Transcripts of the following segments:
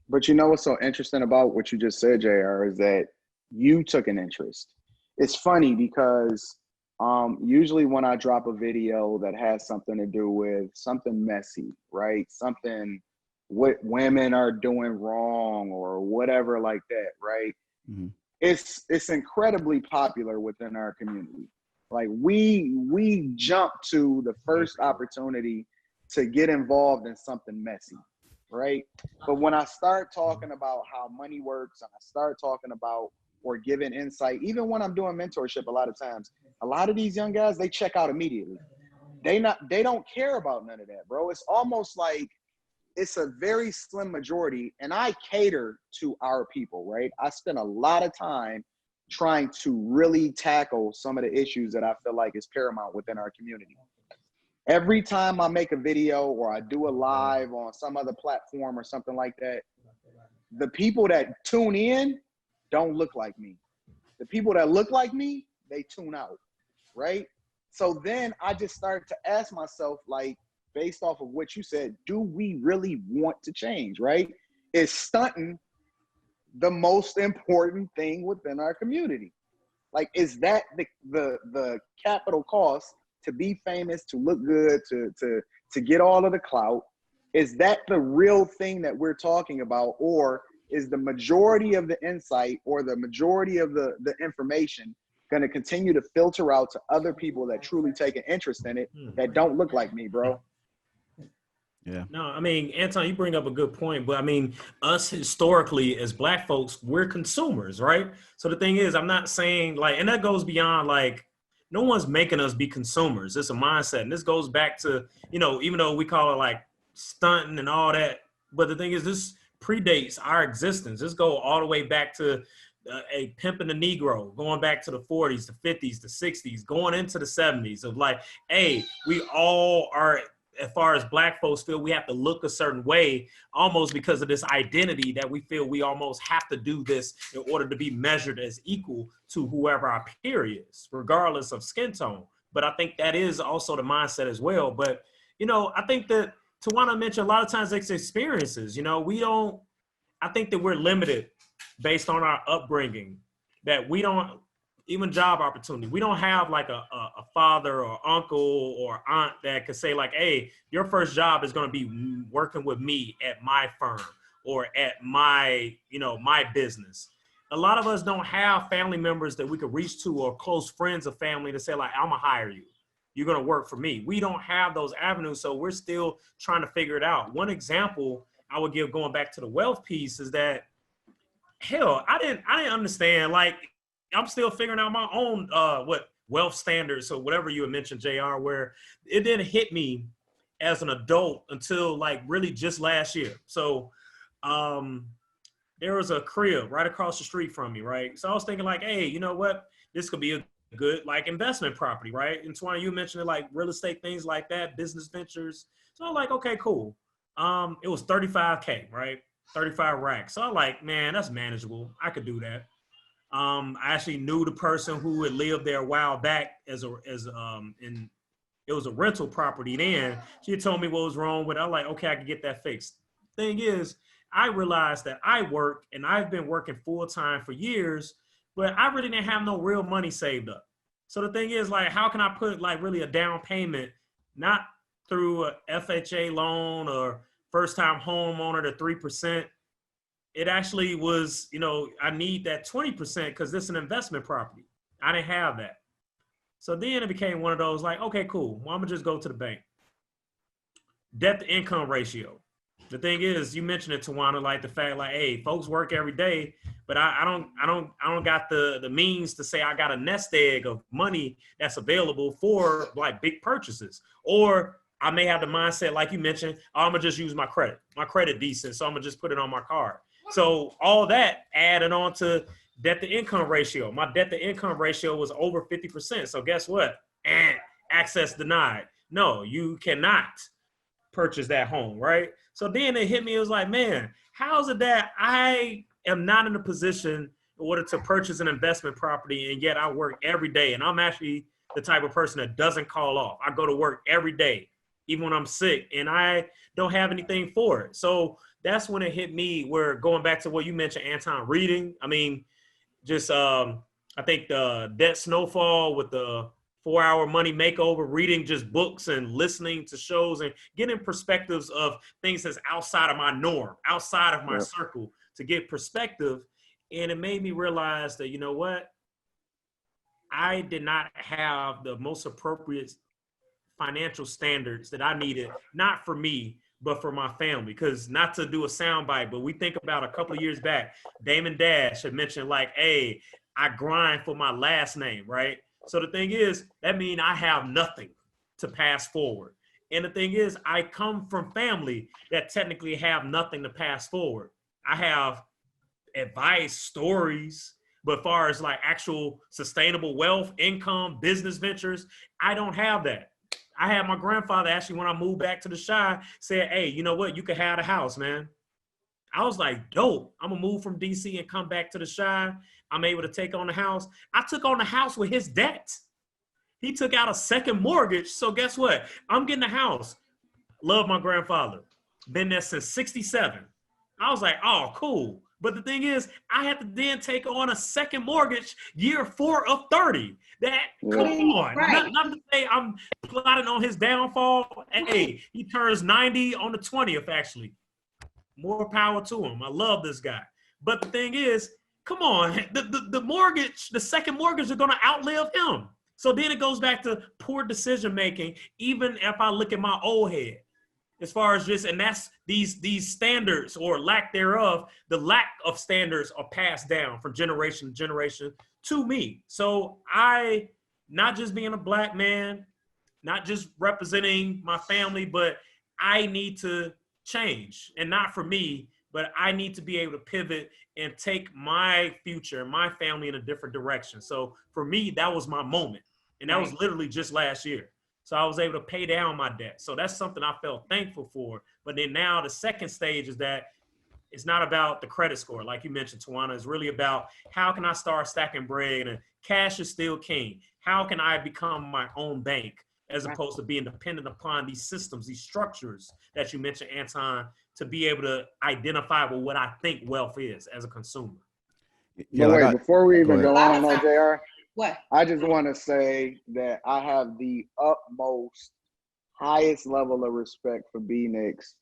But you know what's so interesting about what you just said, JR, is that you took an interest. It's funny because usually when I drop a video that has something to do with something messy, right? Something what women are doing wrong or whatever like that, right? Mm-hmm. It's incredibly popular within our community. Like we jump to the first opportunity to get involved in something messy, right? But when I start talking about how money works and I start talking about or giving insight, even when I'm doing mentorship, a lot of times, a lot of these young guys, they check out immediately. They don't care about none of that, bro. It's almost like it's a very slim majority, and I cater to our people, right? I spend a lot of time trying to really tackle some of the issues that I feel like is paramount within our community. Every time I make a video or I do a live on some other platform or something like that, the people that tune in don't look like me. The people that look like me, they tune out, right? So then I just start to ask myself, like, based off of what you said, do we really want to change, right? Is stunting the most important thing within our community? Like, is that the capital cost to be famous, to look good, to get all of the clout? Is that the real thing that we're talking about? Or is the majority of the insight or the majority of the information going to continue to filter out to other people that truly take an interest in it that don't look like me, bro? Yeah. No, I mean, Anton, you bring up a good point, but I mean, us historically as Black folks, we're consumers, right? So the thing is, I'm not saying like, and that goes beyond like, no one's making us be consumers. It's a mindset. And this goes back to, you know, even though we call it like stunting and all that, but the thing is, this predates our existence. This go all the way back to a pimping the Negro, going back to the 40s, the 50s, the 60s, going into the 70s of like, hey, we all are, as far as Black folks feel, we have to look a certain way almost because of this identity that we feel we almost have to do this in order to be measured as equal to whoever our peer is, regardless of skin tone. But I think that is also the mindset as well. But, you know, I think that Tawana mentioned a lot of times it's experiences. You know, I think that we're limited based on our upbringing, that we don't, even job opportunity. We don't have like a father or uncle or aunt that could say like, hey, your first job is going to be working with me at my firm or at my, you know, my business. A lot of us don't have family members that we could reach to or close friends of family to say like, I'm gonna hire you. You're going to work for me. We don't have those avenues. So we're still trying to figure it out. One example I would give going back to the wealth piece is that, hell, I didn't understand, like, I'm still figuring out my own what wealth standards or whatever you had mentioned, JR, where it didn't hit me as an adult until like really just last year. So there was a crib right across the street from me, right? So I was thinking like, hey, you know what? This could be a good like investment property, right? And Twana, you mentioned it, like real estate, things like that, business ventures. So I'm like, okay, cool. It was 35K, right? 35 racks. So I'm like, man, that's manageable. I could do that. I actually knew the person who had lived there a while back and it was a rental property then. She told me what was wrong with it. I'm like, okay, I can get that fixed. Thing is, I realized that I work and I've been working full time for years, but I really didn't have no real money saved up. So the thing is, like, how can I put like really a down payment, not through a FHA loan or first time homeowner to 3%? It actually was, you know, I need that 20% because this is an investment property. I didn't have that. So then it became one of those like, okay, cool. Well, I'm gonna just go to the bank. Debt to income ratio. The thing is, you mentioned it, Tawana, like the fact like, hey, folks work every day, but I don't got the means to say I got a nest egg of money that's available for like big purchases. Or I may have the mindset, like you mentioned, oh, I'm gonna just use my credit. My credit decent, so I'm gonna just put it on my card. So all that added on to debt to income ratio. My debt to income ratio was over 50%. So guess what? Access denied. No, you cannot purchase that home, right? So then it hit me. It was like, man, how is it that I am not in a position in order to purchase an investment property and yet I work every day? And I'm actually the type of person that doesn't call off. I go to work every day. even when I'm sick, and I don't have anything for it. So that's when it hit me, where going back to what you mentioned, Anton, reading. I mean, just I think the Debt Snowfall with the 4-Hour Money Makeover, reading just books and listening to shows and getting perspectives of things that's outside of my norm, outside of my circle, to get perspective. And it made me realize that, you know what? I did not have the most appropriate financial standards that I needed, not for me, but for my family. Because not to do a soundbite, but we think about a couple of years back, Damon Dash had mentioned like, hey, I grind for my last name, right? So the thing is, that means I have nothing to pass forward. And the thing is, I come from family that technically have nothing to pass forward. I have advice, stories, but as far as like actual sustainable wealth, income, business ventures, I don't have that. I had my grandfather actually, when I moved back to the Chi, said, hey, you know what? You can have the house, man. I was like, dope. I'm gonna move from DC and come back to the Chi. I'm able to take on the house. I took on the house with his debt. He took out a second mortgage. So guess what? I'm getting a house. Love my grandfather. Been there since 67. I was like, oh, cool. But the thing is, I had to then take on a second mortgage year 4 of 30. That, come on. Right. Not to say I'm plotting on his downfall. Hey, he turns 90 on the 20th, actually. More power to him. I love this guy. But the thing is, come on, the mortgage, the second mortgage are going to outlive him. So then it goes back to poor decision making, even if I look at my old head. As far as just, and that's these standards or lack thereof, the lack of standards are passed down from generation to generation to me. So I, not just being a black man, not just representing my family, but I need to change, and not for me, but I need to be able to pivot and take my future, my family in a different direction. So for me, that was my moment. And that was literally just last year. So I was able to pay down my debt. So that's something I felt thankful for. But then now the second stage is that it's not about the credit score. Like you mentioned, Tawana, it's really about how can I start stacking bread, and cash is still king. How can I become my own bank as opposed to being dependent upon these systems, these structures that you mentioned, Anton, to be able to identify with what I think wealth is as a consumer. Yeah, wait, before we even go on, JR, what? I just want to say that I have the utmost, highest level of respect for B-Nix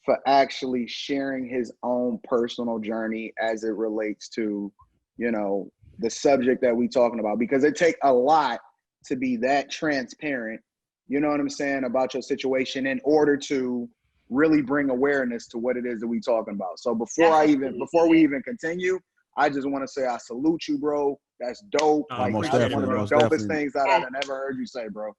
for actually sharing his own personal journey as it relates to, you know, the subject that we talking about, because it takes a lot to be that transparent, you know what I'm saying, about your situation in order to really bring awareness to what it is that we talking about. So before we even continue, I just want to say I salute you, bro. That's dope. Like, most that's one of the definitely, dopest things that I've ever heard you say, bro.